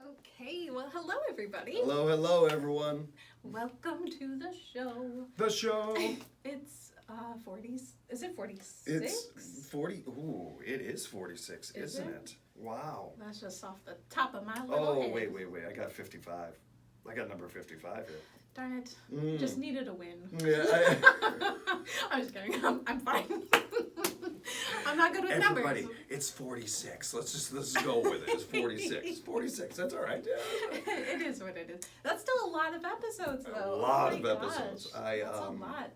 Okay, well, hello everybody. Hello, everyone. Welcome to the show. The show. It's 40s. Is it 46? It's 40. Ooh, it is 46, isn't it? Wow. That's just off the top of my little Oh, head. wait. I got 55. I got number 55 here. Darn it. Just needed a win. Yeah. I'm just kidding. I'm fine. I'm not good with Everybody, numbers. it's 46. Let's go with it. It's 46. 46. That's all right. Yeah. It is what it is. That's still a lot of episodes, though. A lot oh of my episodes. Gosh. That's a lot.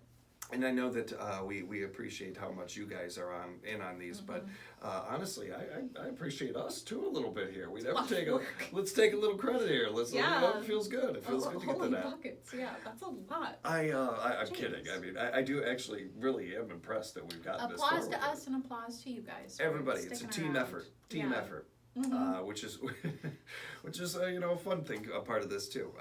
And I know that we appreciate how much you guys are on these, but honestly, I appreciate us too a little bit here. We never take let's take a little credit here. It feels good. It feels good to get to that. Buckets. Yeah, that's a lot. I'm kidding. I mean, I do actually really am impressed that we've gotten this far. Applause to us and applause to you guys. Everybody, it's a team effort. Team effort. Which is a fun thing, a part of this too.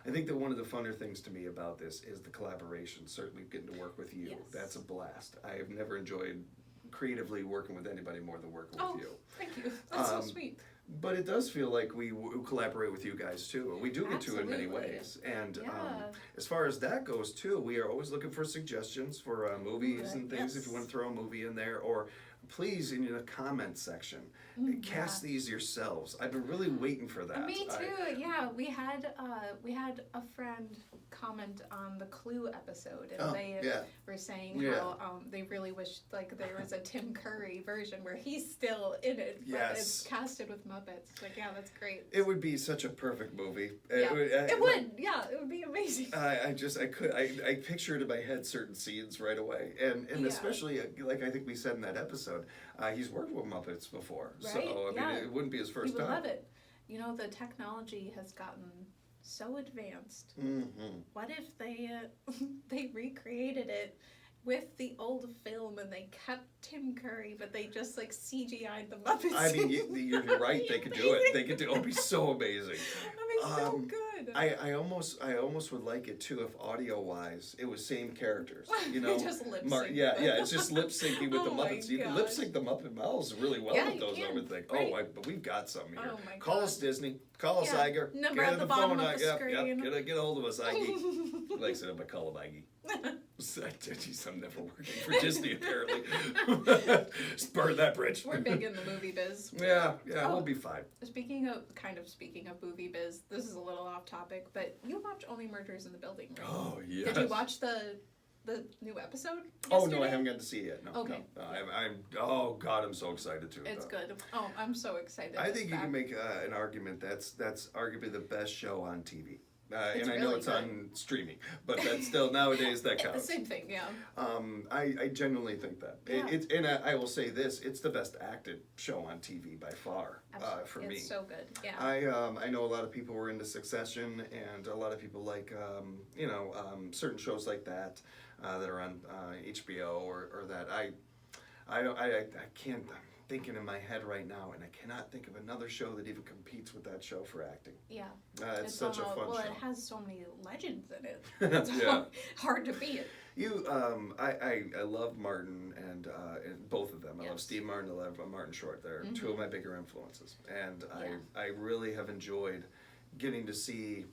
I think that one of the funner things to me about this is the collaboration. Certainly getting to work with you. Yes. That's a blast. I have never enjoyed creatively working with anybody more than working with you. Thank you. That's so sweet. But it does feel like we collaborate with you guys too. We do get to in many ways. And as far as that goes too, we are always looking for suggestions for movies and things. If you want to throw a movie in there, or please in the comment section, cast these yourselves. I've been really waiting for that. Me too. We had a friend comment on the Clue episode, and they were saying how they really wish like there was a Tim Curry version where he's still in it, but it's casted with Muppets. Like, yeah, that's great. It would be such a perfect movie. It would. It would be amazing. I pictured in my head certain scenes right away, and especially like I think we said in that episode, he's worked with Muppets before, so I mean it wouldn't be his first time. He would love it. You know, the technology has gotten so advanced. What if they recreated it with the old film and they kept Tim Curry, but they just like CGI'd the Muppets? I mean, you're right. They could do it. It would be so amazing. That'd be so good. I almost would like it too if audio wise it was same characters. You know, just lip sync. It's just lip syncing with the Muppets. You can lip sync the Muppet Mouths really well with those. I would think. Right. But we've got something here. Call us Disney. Call us Iger. Number get at the bottom of the screen. Get a hold of us, Iggy. He likes it up. I call him Iggy. Jeez, I'm never working for Disney apparently. Just burn that bridge. We're big in the movie biz. We'll be fine. Speaking of movie biz, this is a little off topic, but you watch Only Murders in the Building, right? Oh, yes. Did you watch the new episode yesterday? Oh, no, I haven't gotten to see it yet. No. Okay. No. I'm so excited too. It's good. Oh, I'm so excited. I think you can make an argument that's arguably the best show on TV. It's and I really know it's good. on streaming, but that's still nowadays that counts. The same thing, yeah. I genuinely think that. Yeah. I will say this: it's the best acted show on TV by far for me. It's so good. Yeah. I know a lot of people were into Succession, and a lot of people like certain shows like that that are on HBO or that I can't. I'm thinking in my head right now, and I cannot think of another show that even competes with that show for acting. Yeah. It's such a fun show. Well, it has so many legends in it. It's hard to beat it. I love Martin and both of them. I love Steve Martin. I love Martin Short. They're two of my bigger influences, and I really have enjoyed getting to see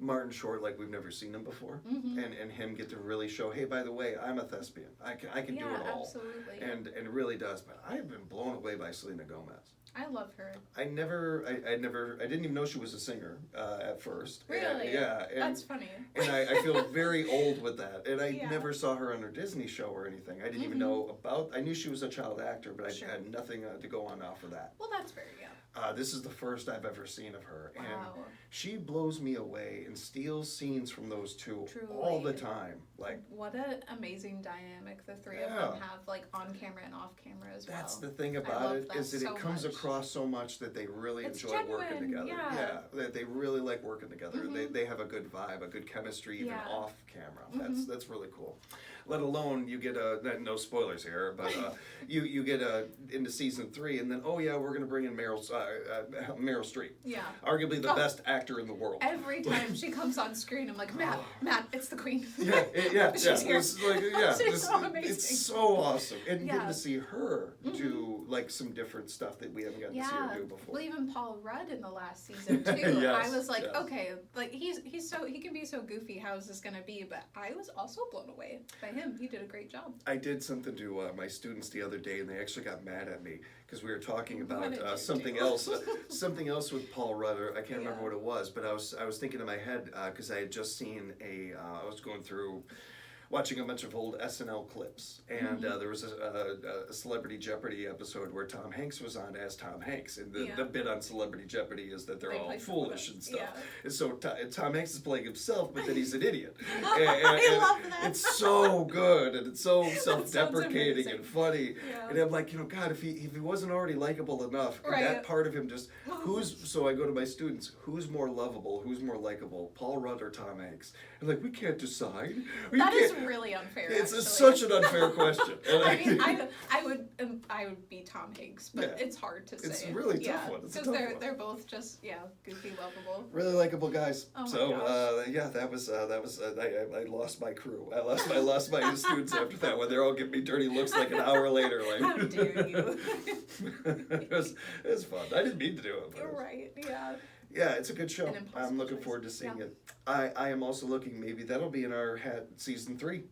Martin Short like we've never seen him before, and him get to really show, hey, by the way, I'm a thespian. I can do it all. Absolutely. And it really does. But I've been blown away by Selena Gomez. I love her. I didn't even know she was a singer at first. Really? And that's funny. And I feel very old with that. And I never saw her on her Disney show or anything. I didn't even know I knew she was a child actor, but I had nothing to go on off of that. Well, that's fair, yeah. This is the first I've ever seen of her. Wow. And she blows me away and steals scenes from those two all the time. Like, what an amazing dynamic the three of them have, like on camera and off camera as well. That's the thing about it, is that it comes across so much that they really enjoy working together. Yeah, they really like working together. They have a good vibe, a good chemistry even off camera. That's really cool. Let alone you get no spoilers here, but you get into season 3, and then we're going to bring in Meryl Streep. Yeah, arguably the best actor in the world. Every time she comes on screen, I'm like, Matt, it's the Queen. Yeah, Yeah, she's here. It's like, yeah, She's so amazing. It's so awesome, and getting to see her do like some different stuff that we haven't gotten to see her do before. Well, even Paul Rudd in the last season too. Yes, I was like, okay, like he can be so goofy. How is this gonna be? But I was also blown away by him. He did a great job. I did something to my students the other day, and they actually got mad at me because we were talking about something else, something else with Paul Rudd. I can't remember what it was, but I was thinking in my head because I had just seen I was going through watching a bunch of old SNL clips, and there was a Celebrity Jeopardy episode where Tom Hanks was on as Tom Hanks, and the bit on Celebrity Jeopardy is that they're all foolish and stuff. Yeah. And so Tom Hanks is playing himself, but then he's an idiot. I love that. It's so good, and it's so self-deprecating and funny. Yeah. And I'm like, God, if he wasn't already likable enough, and that part of him just so I go to my students, who's more lovable, who's more likable, Paul Rudd or Tom Hanks? And like, we can't decide. That is really unfair. It's such an unfair question. I mean, I would be Tom Hanks, but it's hard to say. It's a really tough one. Because they're both just goofy, lovable. Really likable guys. Oh my gosh. That was I lost my crew. I lost my students after that one. They're all giving me dirty looks like an hour later. Like, how dare you? It was fun. I didn't mean to do it. You're right. Yeah. Yeah, it's a good show. I'm looking forward to seeing it. I am also looking, maybe that'll be in our season 3.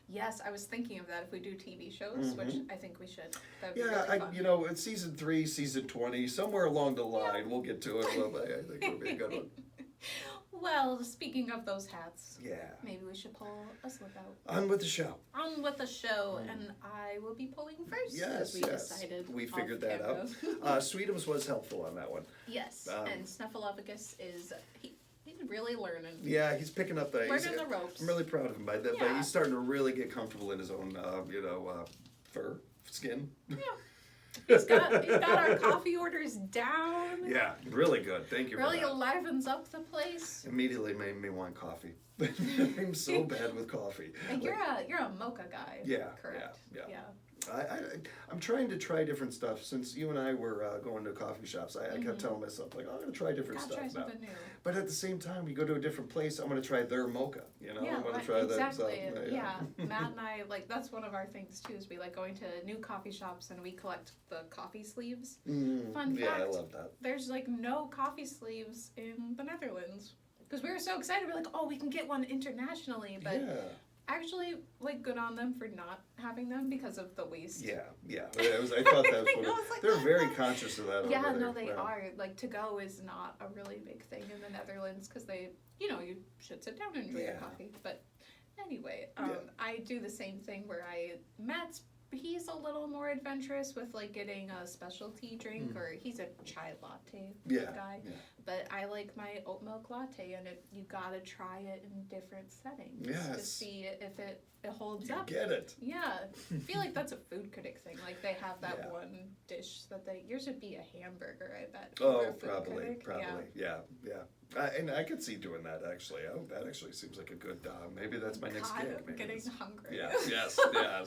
Yes, I was thinking of that if we do TV shows, which I think we should. That'd be really fun. It's season 3, season 20, somewhere along the line, we'll get to it. I think it'll be a good one. Well, speaking of those hats, maybe we should pull a slip out. On with the show. On with the show, and I will be pulling first. Yes, decided. We figured that out. Sweetums was helpful on that one. Yes, and Snuffleupagus is he's really learning. Yeah, he's picking up the ropes. I'm really proud of him but he's starting to really get comfortable in his own fur, skin. Yeah. He's got our coffee orders down. Yeah, really good. Thank you. Really livens up the place. Immediately made me want coffee. I'm so bad with coffee. And you're a mocha guy. Yeah. Correct. Yeah. I'm trying to try different stuff. Since you and I were going to coffee shops, I kept telling myself, like, I'm going to try different stuff try now. Something new. But at the same time, we go to a different place, I'm going to try their mocha, Yeah, I'm going to try that stuff. Yeah. Matt and I, that's one of our things, too, is we like going to new coffee shops and we collect the coffee sleeves. Fun fact. Yeah, I love that. There's, no coffee sleeves in the Netherlands. Because we were so excited, we're like, oh, we can get one internationally, but... Yeah. Actually, good on them for not having them because of the waste. Yeah. I thought that was they're very conscious of that. Yeah, no, they are. To go is not a really big thing in the Netherlands because they, you should sit down and enjoy your coffee. But anyway, I do the same thing where he's a little more adventurous with getting a specialty drink or he's a chai latte guy. Yeah. But I like my oat milk latte and you gotta try it in different settings to see if it holds up. Get it. Yeah. I feel like that's a food critic thing. They have that one dish that yours would be a hamburger, I bet. Oh, probably. Yeah. And I could see doing that actually. That actually seems like a good. Maybe that's my next gig. I'm getting hungry. Yeah, yes.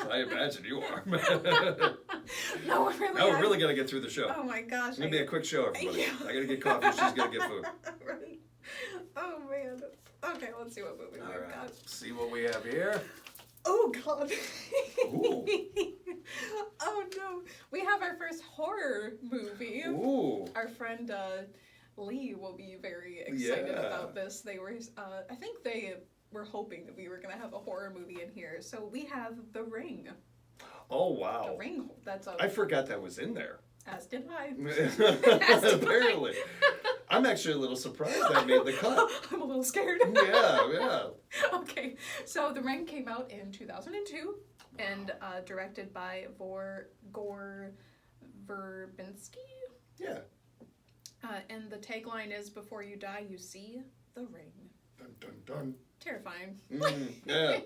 I imagine you are. No, really. No, we're really gonna get through the show. Oh my gosh. It's gonna be a quick show, everybody. Yeah. I gotta get coffee. She's gonna get food. Right. Oh man. Okay, let's see what movie we've got. See what we have here. Oh God. Ooh. Oh no. We have our first horror movie. Ooh. Our friend Lee will be very excited about this. They were, I think they were hoping that we were going to have a horror movie in here. So we have The Ring. Oh, wow. The Ring. I forgot that was in there. As did I. Apparently. I'm actually a little surprised that made the cut. I'm a little scared. Yeah. Okay. So The Ring came out in 2002 and directed by Gore Verbinski. Yeah. And the tagline is, before you die, you see the ring. Dun, dun, dun. Terrifying. Yeah.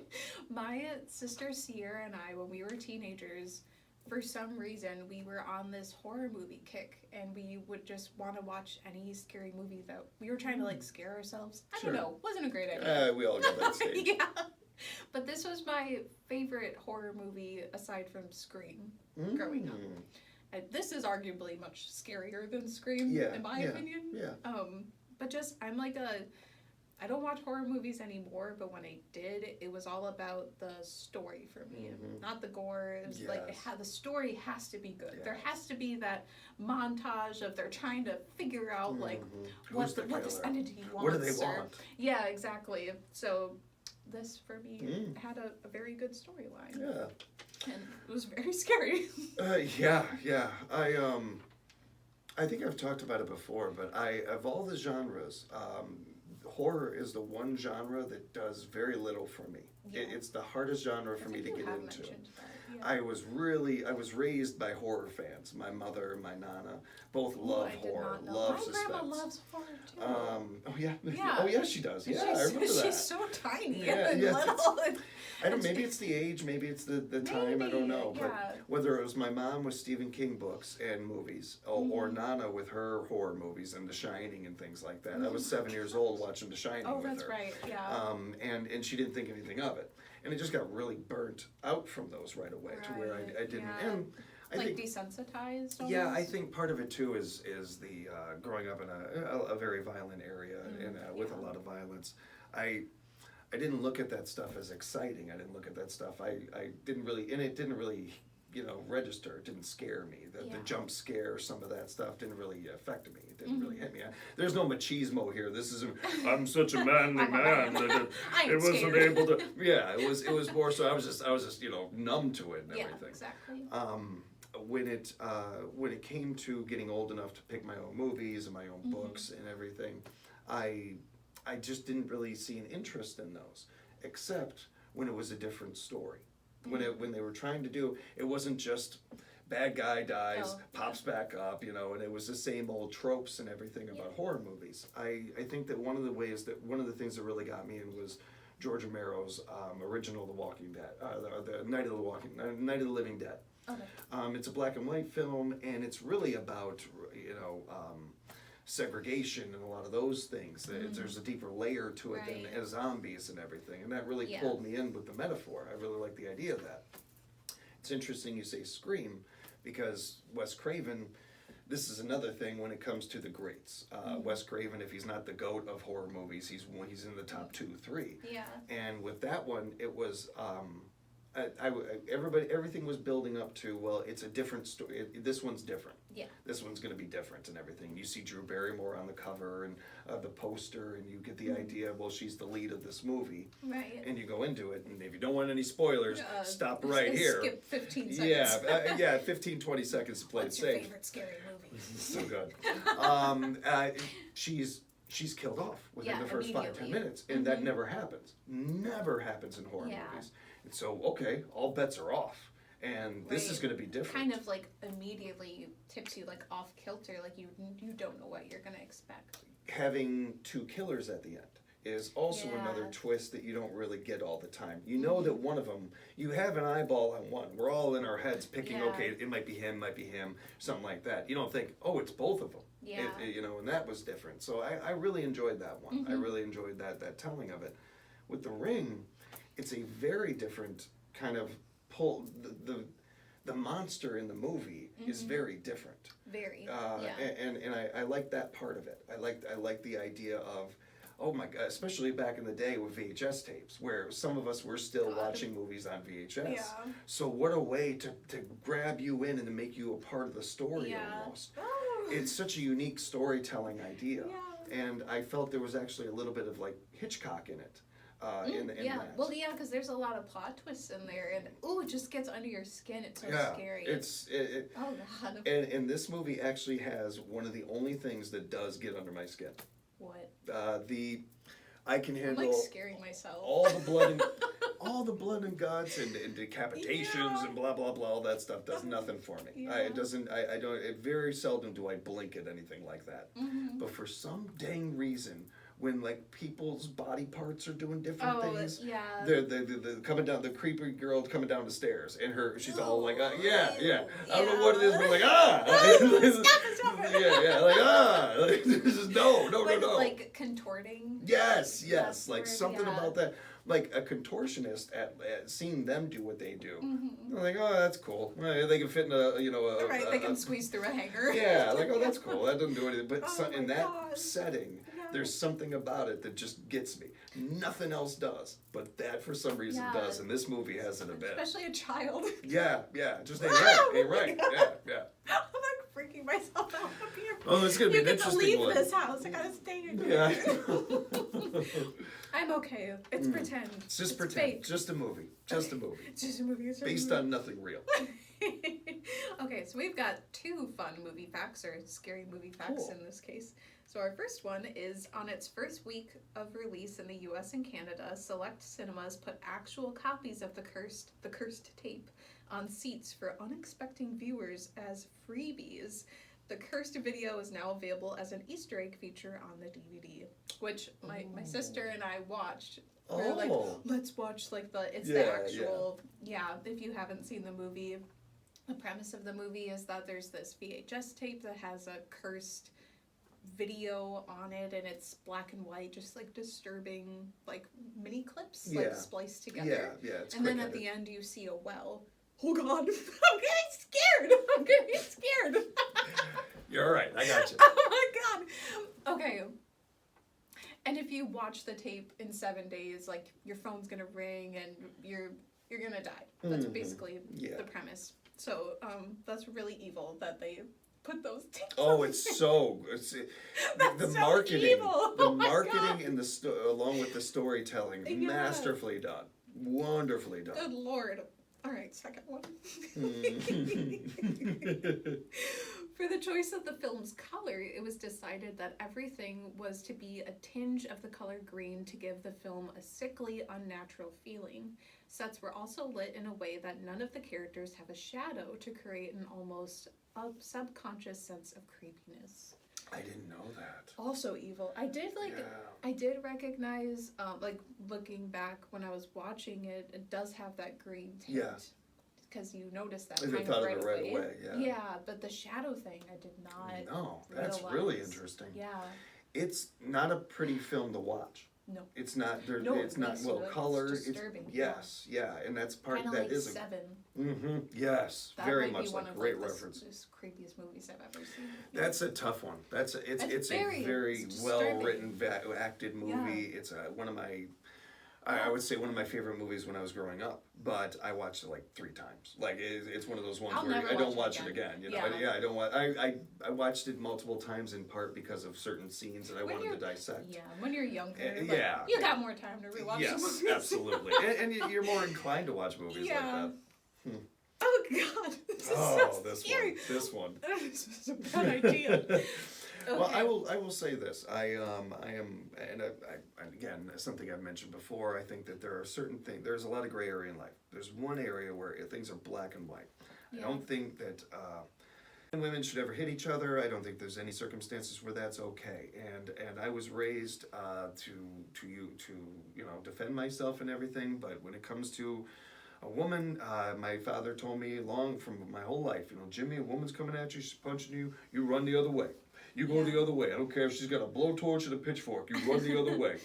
My sister Sierra and I, when we were teenagers, for some reason, we were on this horror movie kick, and we would just want to watch any scary movie that we were trying to scare ourselves. I don't know. Wasn't a great idea. We all got that stage. Yeah. But this was my favorite horror movie aside from Scream growing up. This is arguably much scarier than Scream, in my opinion. Yeah. But just, I'm I don't watch horror movies anymore, but when I did, it was all about the story for me, not the gore. It was like the story has to be good. There has to be that montage of they're trying to figure out like what this entity wants. What do they want? Yeah, exactly. So this for me had a very good storyline. Yeah. And it was very scary. Yeah. I think I've talked about it before, but of all the genres, horror is the one genre that does very little for me. Yeah. It's the hardest genre for me to get into. Yeah. I was raised by horror fans. My mother and my nana both love horror, love suspense. My grandma loves horror too. Oh yeah, she does. Yeah, I remember that. She's so tiny and little. I don't. Maybe it's the age. Maybe it's the time. I don't know. Yeah. But whether it was my mom with Stephen King books and movies, or Nana with her horror movies and The Shining and things like that. I was 7 years old watching The Shining with her. Oh, that's right. Yeah. And she didn't think anything of it. And it just got really burnt out from those right away to where I didn't. Yeah. And I think desensitized almost? Yeah, I think part of it too is the growing up in a very violent area and with a lot of violence. I didn't look at that stuff as exciting. I didn't look at that stuff. I didn't really, and it didn't really, register. It didn't scare me. The jump scare, some of that stuff didn't really affect me. It didn't really hit me. There's no machismo here. This is I'm such a manly man that it wasn't able to. Yeah, it was more so. I was just numb to it and everything. Yeah, exactly. When it came to getting old enough to pick my own movies and my own books and everything, I just didn't really see an interest in those, except when it was a different story. When they were trying to do, it wasn't just bad guy dies, pops back up, and it was the same old tropes and everything about horror movies. I think that one of the things that really got me in was George Romero's original The Walking Dead, the Night of the Living Dead. Okay. It's a black and white film, and it's really about segregation and a lot of those things. There's a deeper layer to it than zombies and everything, and that really pulled me in with the metaphor. I really like the idea of that. It's interesting you say Scream, because Wes Craven, this is another thing when it comes to the greats. Wes Craven, if he's not the GOAT of horror movies, he's in the top 2, 3. Yeah. And with that one, it was everything was building up to, well, it's a different story. This one's different. Yeah. This one's going to be different and everything. You see Drew Barrymore on the cover and the poster, and you get the idea, well, she's the lead of this movie. Right. And you go into it, and if you don't want any spoilers, stop right here. Skip 15 seconds. Yeah, 15, 20 seconds to play it safe. What's your favorite scary movie? So good. She's killed off within the first 5-10 minutes, and that never happens. Never happens in horror movies. And so, okay, all bets are off, and this is going to be different. Kind of like immediately tips you like off kilter, like you don't know what you're going to expect. Having 2 killers at the end is also another twist that you don't really get all the time. You know that one of them, you have an eyeball on one. We're all in our heads picking, okay, it might be him, something like that. You don't think, oh, it's both of them. Yeah. And that was different. So I really enjoyed that one. I really enjoyed that telling of it. With The Ring, it's a very different kind of pull. The monster in the movie is very different. Very. And I like that part of it. I like the idea of, oh my God, especially back in the day with VHS tapes, where some of us were still watching movies on VHS. Yeah. So what a way to grab you in and to make you a part of the story almost. Oh. It's such a unique storytelling idea. Yeah. And I felt there was actually a little bit of like Hitchcock in it. In that. Well, because there's a lot of plot twists in there, and it just gets under your skin. It's so scary. Oh God. And this movie actually has one of the only things that does get under my skin. What? I can handle. I'm like scaring myself. All the blood and guts and decapitations and blah blah blah. All that stuff does nothing for me. Yeah. It doesn't. I don't. Very seldom do I blink at anything like that. But for some dang reason, when like people's body parts are doing different things. Yeah. The coming down, the creepy girl coming down the stairs, and she's all like, yeah. I don't know what it is, but like, Stop it. Yeah, like, this is no. Like contorting. Yes, like something about that. Like a contortionist at seeing them do what they do. They're like, oh, that's cool. They can fit in they can squeeze through a hanger. Yeah, like, oh, that's cool. That doesn't do anything. But in that setting, There's something about it that just gets me. Nothing else does, but that for some reason does, and this movie has it a bit. Especially a child. Yeah, just ain't right. Yeah. I'm like freaking myself out up here. Oh, it's gonna be an interesting one. You get to leave this house. I gotta stay here. Yeah. I'm okay. It's pretend. It's just pretend. Fake. Just a movie. Just a movie. It's just a movie. It's based on nothing real. Okay, so we've got 2 fun movie facts, or scary movie facts in this case. So our first one is, on its first week of release in the US and Canada, select cinemas put actual copies of the cursed tape on seats for unexpected viewers as freebies. The cursed video is now available as an Easter egg feature on the DVD, which my sister and I watched. We were like, let's watch the actual, if you haven't seen the movie, the premise of the movie is that there's this VHS tape that has a cursed video on it, and it's black and white, just disturbing mini clips spliced together. It's and then at the end you see a well. Oh God, I'm getting scared. You're all right. I got you. Oh my God. Okay. And if you watch the tape in 7 days, your phone's gonna ring and you're gonna die. That's basically the premise. So that's really evil that they put those tapes. Oh, it's the so marketing, evil. the marketing and along with the storytelling, masterfully done, wonderfully done. Good Lord. All right, second one. For the choice of the film's color, it was decided that everything was to be a tinge of the color green to give the film a sickly, unnatural feeling. Sets were also lit in a way that none of the characters have a shadow to create an almost subconscious sense of creepiness. I didn't know that. Also evil. I did recognize, looking back when I was watching it, it does have that green tint. Yeah. Because you notice that kind of right away. Yeah, but the shadow thing, I did not. No, that's really interesting. Yeah. It's not a pretty film to watch. No. It's not. It's not well colored. It's disturbing. And that's part kinda that is a. Seven. Mm-hmm. Yes, that very might much be great one of reference. The creepiest movies I've ever seen. That's a tough one. It's a very well written, acted movie. It's one of my. I would say one of my favorite movies when I was growing up, but I watched it 3 times. It's one of those ones where I don't watch it again. You know, I don't want. I watched it multiple times in part because of certain scenes that I wanted to dissect. Yeah, when you're younger, you got more time to rewatch the movies. Yes, absolutely, and you're more inclined to watch movies like that. Oh God, this is so scary. This one. This is a bad idea. Okay. Well, I will say this. I am, and again, something I've mentioned before. I think that there are certain things. There's a lot of gray area in life. There's one area where things are black and white. Yeah. I don't think that women should ever hit each other. I don't think there's any circumstances where that's okay. And I was raised to defend myself and everything. But when it comes to a woman, my father told me from my whole life, Jimmy, a woman's coming at you, she's punching you, you run the other way. You go the other way. I don't care if she's got a blowtorch and a pitchfork. You run the other way.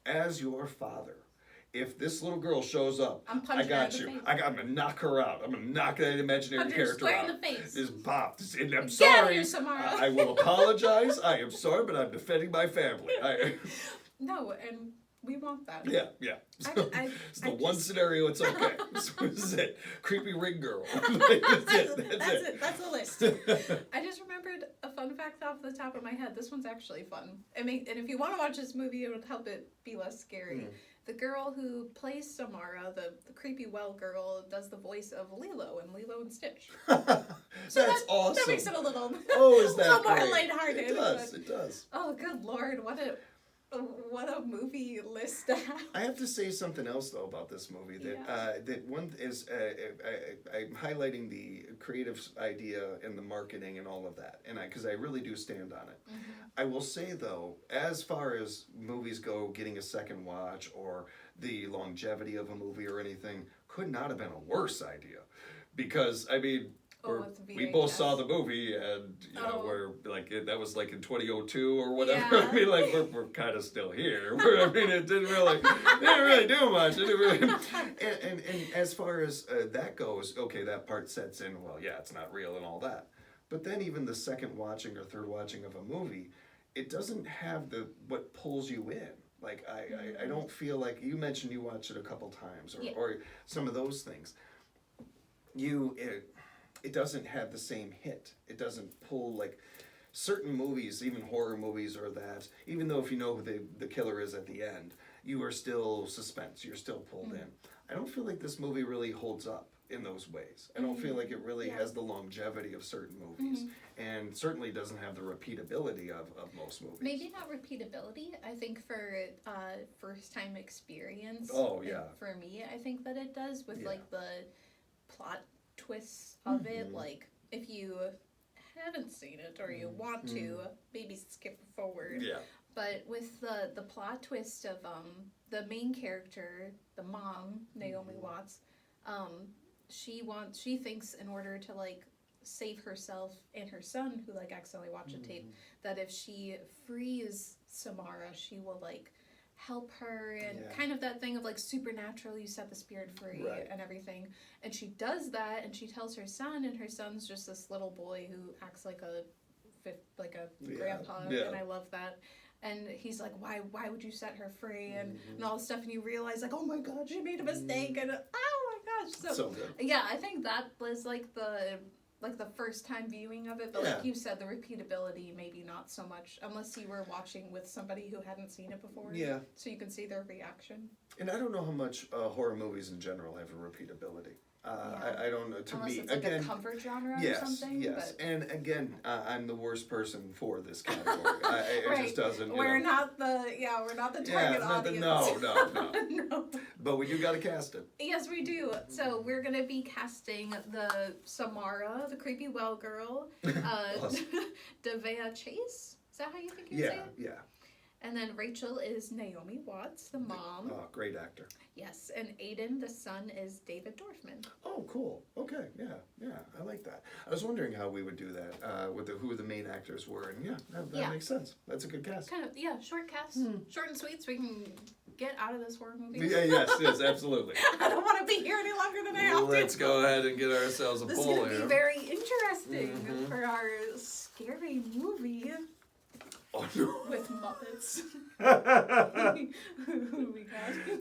As your father, if this little girl shows up, I got you. I'm going to knock her out. I'm going to knock that imaginary character out. In the face. Just pop. I'm sorry. Samara. I will apologize. I am sorry, but I'm defending my family. No, and we want that. Yeah. It's the one scenario it's okay. This is it. Creepy ring girl. That's it. That's the list. I just remembered a fun fact off the top of my head. This one's actually fun. And if you want to watch this movie, it would help it be less scary. The girl who plays Samara, the creepy well girl, does the voice of Lilo in Lilo and Stitch. That's awesome. That makes it a little, is that a little great? more lighthearted. It does. Oh, good Lord. What a movie list to have. I have to say something else though about this movie that one is I'm highlighting the creative idea and the marketing and all of that, and because I really do stand on it. Mm-hmm. I will say though, as far as movies go, getting a second watch or the longevity of a movie or anything could not have been a worse idea, because we both saw the movie, and we're that was in 2002 or whatever. Yeah. I mean, we're kind of still here. It didn't really do much. And as far as that goes, okay, that part sets in. Well, yeah, it's not real and all that. But then even the second watching or third watching of a movie, it doesn't have what pulls you in. Like I don't feel like, you mentioned you watched it a couple times or some of those things. It doesn't have the same hit. It doesn't pull like certain movies, even horror movies or that, even though if you know who the killer is at the end, you are still suspense, you're still pulled in. I don't feel like this movie really holds up in those ways. I don't feel like it really has the longevity of certain movies, and certainly doesn't have the repeatability of most movies. Maybe not repeatability. I think for first time experience. Oh yeah. For me, I think that it does with like the plot twists of it. Like if you haven't seen it or you want to, maybe skip forward. Yeah. But with the plot twist of the main character, the mom, Naomi Watts, she thinks in order to like save herself and her son, who like accidentally watched a tape, that if she frees Samara, she will like help her and kind of that thing of like supernatural, you set the spirit free and everything. And she does that, and she tells her son, and her son's just this little boy who acts like a grandpa, and I love that. And he's like, why would you set her free, and all this stuff, and you realize like, oh my god, she made a mistake, and oh my gosh, so good. Yeah, I think that was like the first time viewing of it, but like you said, the repeatability maybe not so much, unless you were watching with somebody who hadn't seen it before. Yeah. So you can see their reaction. And I don't know how much horror movies in general have a repeatability. I don't know. To Unless me, it's like again, a comfort genre or something. Yes, but... and again, I'm the worst person for this category. It just doesn't. We're not the target audience. No. But we do got to cast it. Yes, we do. So we're gonna be casting the Samara, the creepy well girl, Devea Chase. Is that how you think you say it? Yeah. And then Rachel is Naomi Watts, the mom. Oh, great actor. Yes, and Aiden, the son, is David Dorfman. Oh, cool. Okay, yeah, I like that. I was wondering how we would do that with who the main actors were, and that makes sense. That's a good cast. Kind of, short cast, short and sweet, so we can get out of this horror movie. Yes, absolutely. I don't want to be here any longer than I have to. Let's go ahead and get ourselves a poll here. This is going to be very interesting for our scary movie. Oh, no. With Muppets.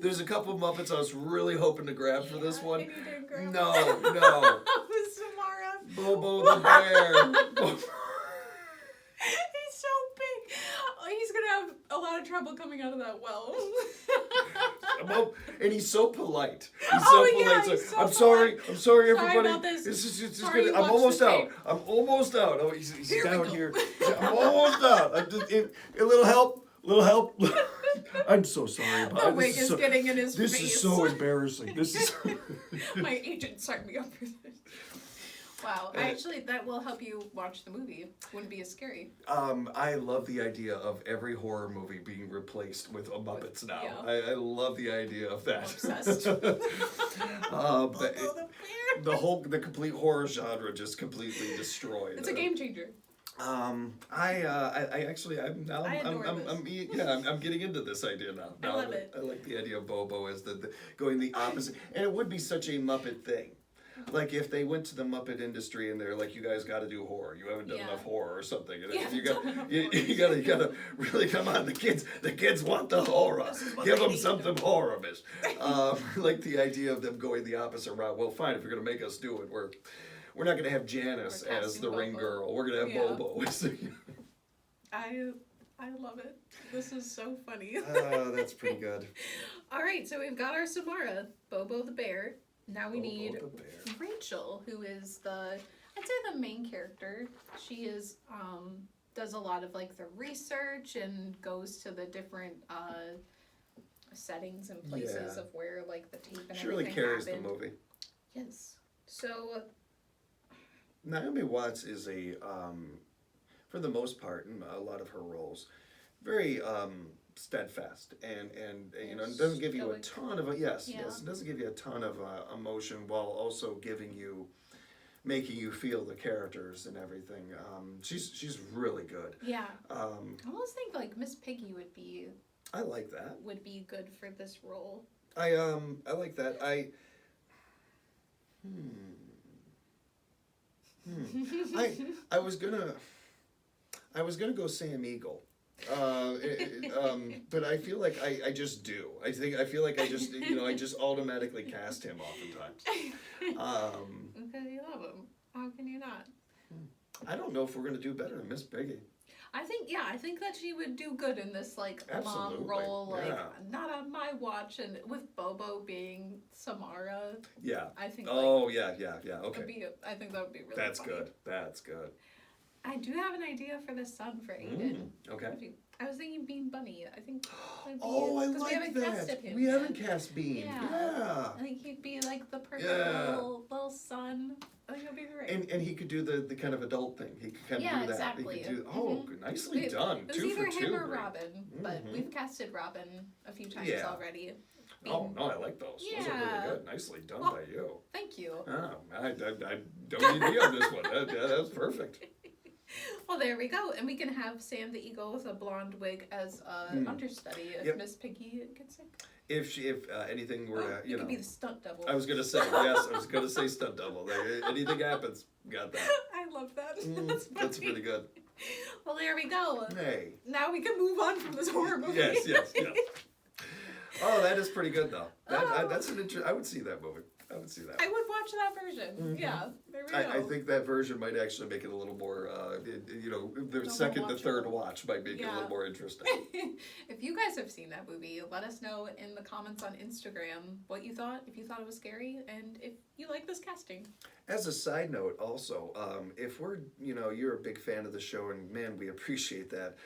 There's a couple of Muppets I was really hoping to grab for this one. No. Samara. Bobo the bear. He's so big. Oh, he's going to have a lot of trouble coming out of that well. And he's so polite. He's so polite. He's so I'm sorry, everybody. Sorry about this. This is good. I'm almost out. Oh, he's down here. I'm almost out. A little help. I'm so sorry about it. The wig is getting in his face. This is so embarrassing. My agent signed me up for this. Wow, actually, that will help you watch the movie. Wouldn't be as scary. I love the idea of every horror movie being replaced with a Muppets now. Yeah. I love the idea of that. I'm obsessed. The complete horror genre just completely destroyed. It's a game changer. I'm getting into this idea now. I love it. I like the idea of Bobo as the going the opposite, and it would be such a Muppet thing. Like if they went to the Muppet industry and they're like, you guys got to do horror. You haven't done enough horror or something. And you gotta really come on. The kids want the horror. Give them something horror-ish. Like the idea of them going the opposite route. Well, fine, if you're gonna make us do it, we're not gonna have Janice as the ring girl. We're gonna have Bobo. I love it. This is so funny. That's pretty good. All right, so we've got our Samara, Bobo the bear. Now we need Rachel, who is I'd say the main character. She is, does a lot of like the research and goes to the different settings and places of where like the tape and everything really carries happened. The movie. Yes. So. Naomi Watts is for the most part, in a lot of her roles, very steadfast and it doesn't give you a ton of it doesn't give you a ton of emotion while also making you feel the characters and everything. She's really good. Yeah. I almost think like Miss Piggy would be. I like that. Would be good for this role. I like that. I was gonna go Sam Eagle. But I feel like I just do. I feel like I just I just automatically cast him oftentimes. Because you love him. How can you not? I don't know if we're gonna do better than Miss Piggy. I think that she would do good in this Absolutely. mom role, not on my watch, and with Bobo being Samara. Yeah. I think. Yeah. Okay. I think that would be really. That's funny. good. That's good. I do have an idea for the son for Aiden. Okay. I was thinking Bean Bunny. I think. Oh, I like that. We haven't cast Bean. Yeah. I think he'd be like the perfect little son. I think it'd be great. And he could do the kind of adult thing. He could kind of do that. Exactly. He could do, nicely done. It was 2 for 2. either him or Robin, but we've casted Robin a few times already. Oh, no, I like those. Those are really good. Nicely done by you. Thank you. Oh, I don't need me on this one. That's perfect. Well, there we go. And we can have Sam the Eagle with a blonde wig as understudy if Miss Piggy gets sick. If anything were to, you could be the stunt double. I was going to say, yes, I was going to say stunt double. Anything happens, got that. I love that. That's pretty good. Well, there we go. Hey. Now we can move on from this horror movie. Yes. Oh, that is pretty good, though. That's an I would see that movie. I would see that. I would watch that version. Yeah, there we go. I think that version might actually make it a little more, the second, the third watch might make it a little more interesting. If you guys have seen that movie, let us know in the comments on Instagram what you thought, if you thought it was scary, and if you like this casting. As a side note, also, if you're a big fan of the show, and man, we appreciate that.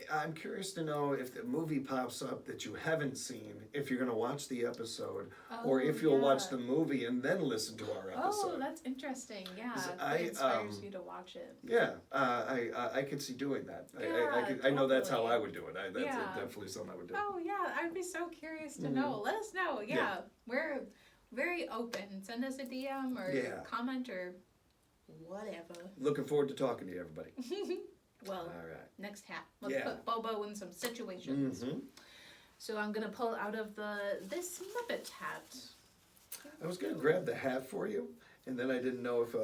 I'm curious to know if the movie pops up that you haven't seen, if you're going to watch the episode, or if you'll watch the movie and then listen to our episode. Oh, that's interesting. Yeah, it inspires you to watch it. Yeah, I could see doing that. Yeah, I know that's how I would do it. That's definitely something I would do. Oh, yeah, I'd be so curious to know. Let us know. Yeah, we're very open. Send us a DM or comment or whatever. Looking forward to talking to you, everybody. Well, all right. Next hat. Let's put Bobo in some situations. So I'm gonna pull out of this Muppet hat. I was gonna grab the hat for you, and then I didn't know if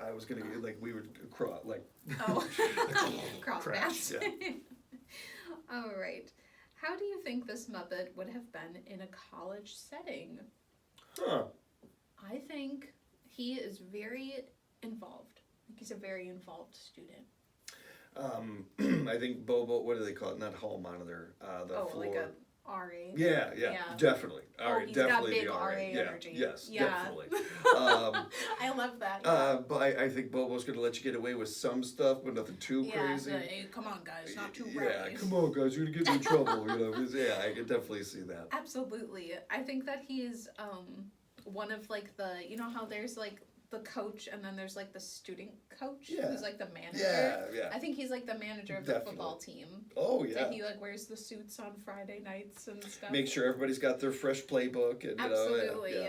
I was gonna we would cross cross paths. Yeah. All right. How do you think this Muppet would have been in a college setting? I think he is very involved. I think he's a very involved student. I think Bobo, what do they call it? Not hall monitor. The floor. Like a RA. Yeah, definitely. He's definitely got big the RA. energy. Yes, definitely. I love that. Yeah. But I think Bobo's going to let you get away with some stuff, but nothing too crazy. Hey, come on, guys, not too right. Yeah, come on, guys, you're going to get me in trouble. I can definitely see that. Absolutely. I think that he's one of how there's the coach and then there's the student coach who's the manager. Yeah. I think he's the manager of the football team. Oh yeah. And he wears the suits on Friday nights and stuff. Make sure everybody's got their fresh playbook and absolutely.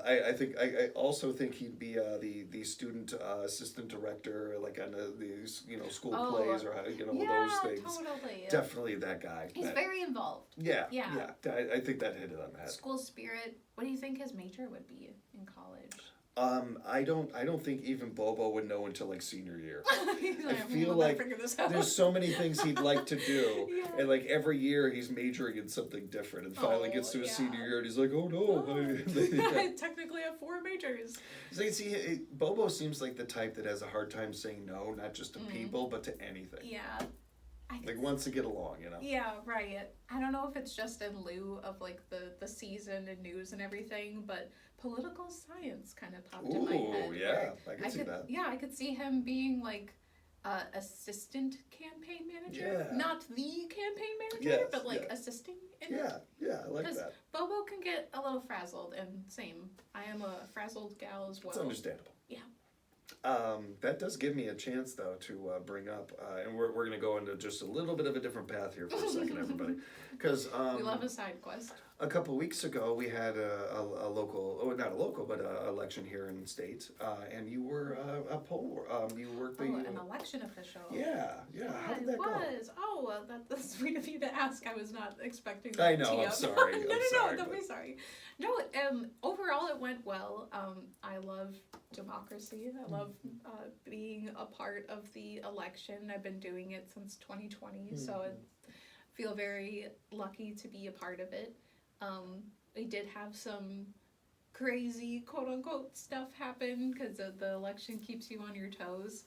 I think I also think he'd be the student assistant director on these school plays or those things. Totally. Definitely that guy. He's very involved. Yeah. I think that hit it on the head. School spirit. What do you think his major would be in college? I don't think even Bobo would know until senior year. I feel there's so many things he'd like to do, and every year he's majoring in something different, and finally gets to his senior year and he's like, oh no. I technically have 4 majors. See, Bobo seems like the type that has a hard time saying no, not just to people, but to anything. Yeah. Wants to get along, Yeah, right. I don't know if it's just in lieu of the season and news and everything, but political science kind of popped in my head. Yeah, I can see that. Yeah, I could see him being assistant campaign manager. Yeah. Not the campaign manager, but assisting in it. Yeah, I like that. Because Bobo can get a little frazzled, and same. I am a frazzled gal as well. It's understandable. Yeah. That does give me a chance, though, to bring up, and we're going to go into just a little bit of a different path here for a second, everybody, because we love a side quest. A couple weeks ago, we had a local, not a local, but an election here in the state, and you were a poll You worked an election official. Yeah. How did that go? Oh, well, that's sweet of you to ask. I was not expecting that. I know. I'm sorry. No, don't be sorry. No, overall it went well. I love democracy. I love being a part of the election. I've been doing it since 2020, so I feel very lucky to be a part of it. We did have some crazy quote-unquote stuff happen because the election keeps you on your toes.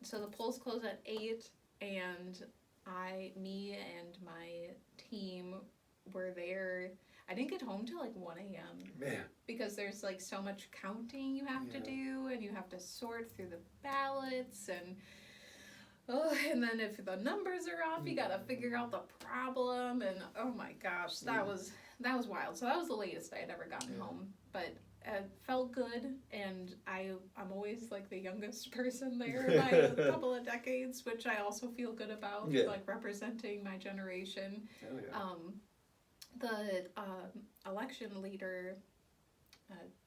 So the polls close at 8, and me and my team were there. I didn't get home till like 1 a.m. Man. Because there's like so much counting you have to do, and you have to sort through the ballots, and then if the numbers are off, you gotta figure out the problem, and oh my gosh, that was wild. So that was the latest I had ever gotten home, but it felt good, and I'm always like the youngest person there by a couple of decades, which I also feel good about, like representing my generation. The election leader,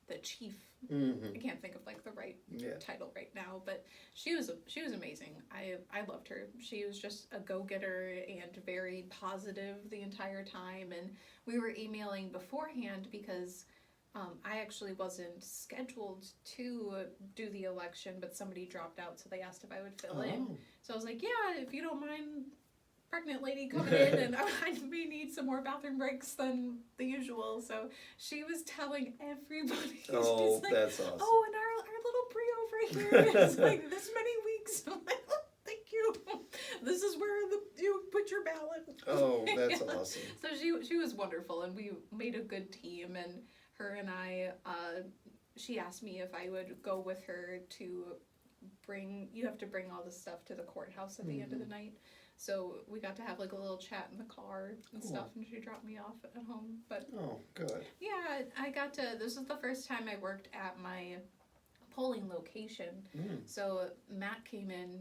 the chief, I can't think of like the right title right now, but she was amazing. I loved her. She was just a go-getter and very positive the entire time, and we were emailing beforehand because I actually wasn't scheduled to do the election, but somebody dropped out, so they asked if I would fill in. So I was like, yeah, if you don't mind, pregnant lady coming in, and I may need some more bathroom breaks than the usual. So she was telling everybody. Oh, like, that's awesome. Oh, and our little Brie over here is like this many weeks. I'm like, oh, thank you. This is where you put your ballot. Oh, that's awesome. So she was wonderful, and we made a good team. And her and I, she asked me if I would go with her to you have to bring all the stuff to the courthouse at the end of the night. So we got to have like a little chat in the car and stuff, and she dropped me off at home. But good. Yeah, this was the first time I worked at my polling location. So Matt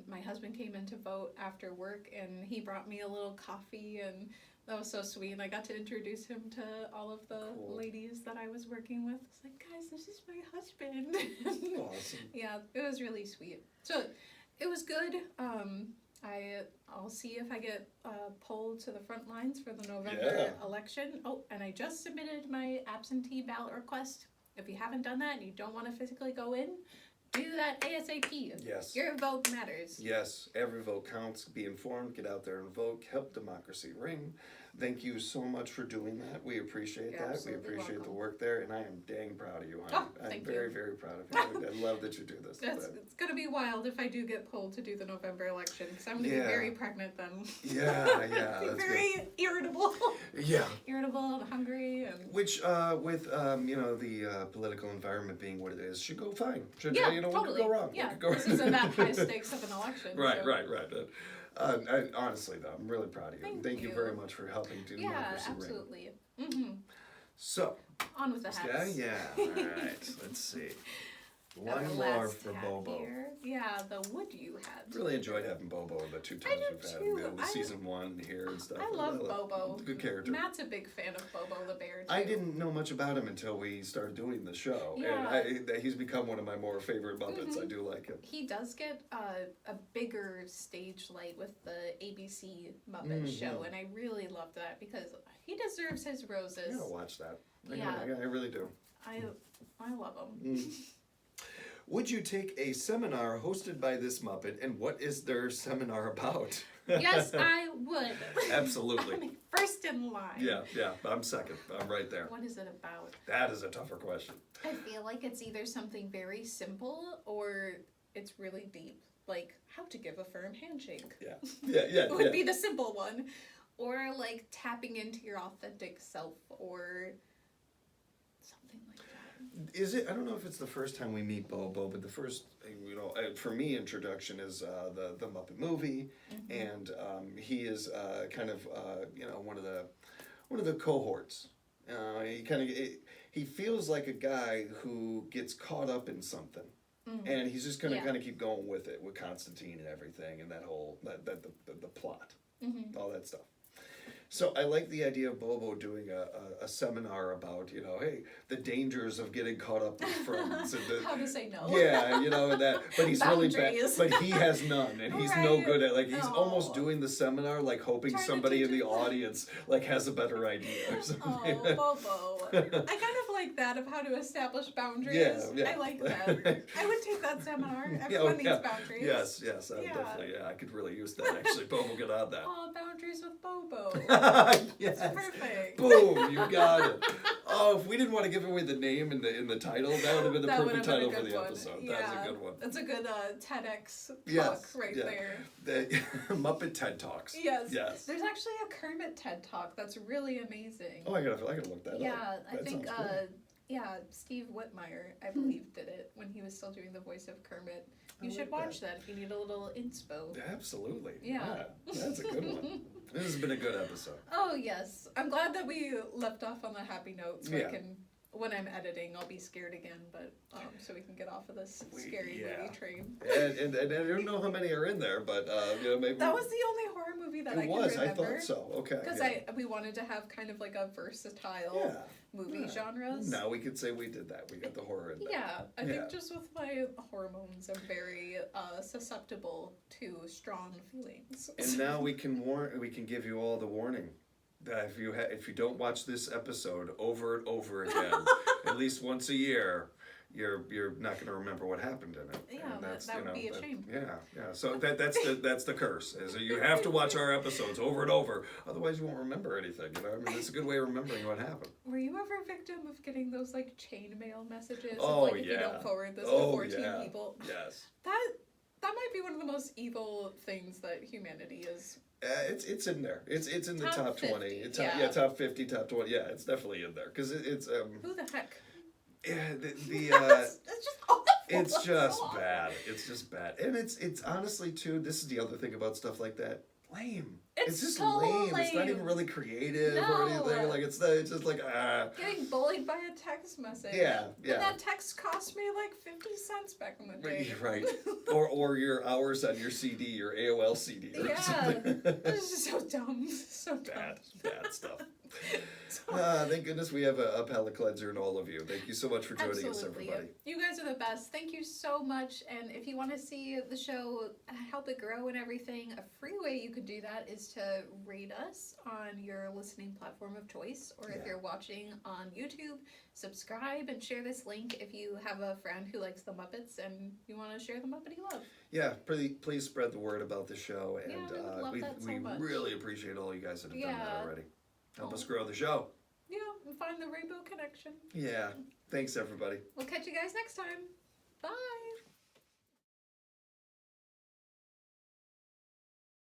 my husband came in to vote after work, and he brought me a little coffee, and that was so sweet. And I got to introduce him to all of the ladies that I was working with. I was like, guys, this is my husband. Awesome. Yeah, it was really sweet. So it was good. I'll see if I get polled to the front lines for the November election. Oh, and I just submitted my absentee ballot request. If you haven't done that and you don't want to physically go in, do that ASAP. Yes. Your vote matters. Yes, every vote counts. Be informed, get out there and vote, help democracy ring. Thank you so much for doing that. We appreciate that. We appreciate the work there, and I am dang proud of you, honey. I'm very, very proud of you. I love that you do this. It's going to be wild if I do get pulled to do the November election, because I'm going to be very pregnant then. Yeah. That's very irritable. Yeah. Irritable and hungry. And which, with, the political environment being what it is, should go fine. Totally. What could go wrong? Yeah, what could go this isn't that high stakes of an election. Right. Honestly, though, I'm really proud of you. Thank you very much for helping do Democracy Ring. Absolutely. Mm-hmm. So. On with the hats. Yeah. All right. Let's see. One more for Bobo. Here. Yeah, the would you hat. Really enjoyed having Bobo the 2 times we've had him in season 1 here and stuff. I love Bobo. Good character. Matt's a big fan of Bobo the bear, too. I didn't know much about him until we started doing the show. Yeah. And he's become one of my more favorite Muppets. I do like him. He does get a bigger stage light with the ABC Muppet show, and I really love that because he deserves his roses. I gotta watch that. I really do. I love him. Would you take a seminar hosted by this Muppet, and what is their seminar about? Yes, I would. Absolutely. I'm first in line. Yeah, I'm second. I'm right there. What is it about? That is a tougher question. I feel like it's either something very simple or it's really deep. Like, how to give a firm handshake. Yeah. It would be the simple one. Or, like, tapping into your authentic self or something like that. Is it? I don't know if it's the first time we meet Bobo, but the first, for me, introduction is the Muppet movie, and he is kind of one of the cohorts. He feels like a guy who gets caught up in something, and he's just gonna kind of keep going with it with Constantine and everything, and that whole the plot, all that stuff. So I like the idea of Bobo doing a seminar about, hey, the dangers of getting caught up with friends. And how to say no. Yeah, and that. But he's really bad. But he has none, and he's no good at, like, he's almost doing the seminar, like, hoping somebody in the audience, like, has a better idea or something. Oh, Bobo. I kind of like that, of how to establish boundaries. Yeah. I like that. I would take that seminar. Everyone needs boundaries. Yes, definitely. Yeah, I could really use that, actually. Bobo, get on that. Oh, boundaries with Bobo. Yes. That's perfect. Boom, you got it. Oh, if we didn't want to give away the name in the title, that would have been the perfect title for the episode. Yeah. That's a good one. That's a good TEDx talk there. The Muppet TED Talks. Yes. There's actually a Kermit TED Talk that's really amazing. Oh, I gotta look that up. Yeah, I think Steve Whitmire, I believe, did it when he was still doing the voice of Kermit. You should watch that if you need a little inspo. Absolutely. Yeah. That's a good one. This has been a good episode. Oh, yes. I'm glad that we left off on a happy note, so I can, when I'm editing, I'll be scared again, but so we can get off of this scary movie train. And I don't know how many are in there, but maybe that was the only horror movie that I could remember. I thought so. Okay. Because we wanted to have kind of like a versatile movie genres. Now we could say we did that. We got the horror in there. Yeah, I think just with my hormones, I'm very susceptible to strong feelings. And now we can give you all the warning that if you don't watch this episode over and over again, at least once a year, you're not going to remember what happened in it. Yeah, that would be a shame. Yeah. So that's the curse. Is that you have to watch our episodes over and over, otherwise you won't remember anything. It's a good way of remembering what happened. Were you ever a victim of getting those like chain mail messages? If you don't forward this to 14 people. Yes. That might be one of the most evil things that humanity is. It's in there. It's in the top 50, 20. Top 50, top 20. Yeah, it's definitely in there because it's. Who the heck? Yeah, it's just awful. It's just bad. It's just bad, and it's honestly too. This is the other thing about stuff like that. Lame. It's just so lame. It's not even really creative or anything. Like it's just like getting bullied by a text message. Yeah. And that text cost me like 50 cents back in the day. Right. or your hours on your CD, your AOL CD. Or something. This is so dumb. So bad stuff. Thank goodness we have a palate cleanser in all of you. Thank you so much for joining us, everybody. You guys are the best. Thank you so much. And if you want to see the show, help it grow and everything, a free way you could do that is to rate us on your listening platform of choice. Or if you're watching on YouTube, subscribe and share this link if you have a friend who likes the Muppets and you want to share the Muppety love. Yeah, please spread the word about the show. And we really appreciate all you guys that have done that already. Help us grow the show. Yeah, and find the rainbow connection. Yeah. Thanks, everybody. We'll catch you guys next time. Bye.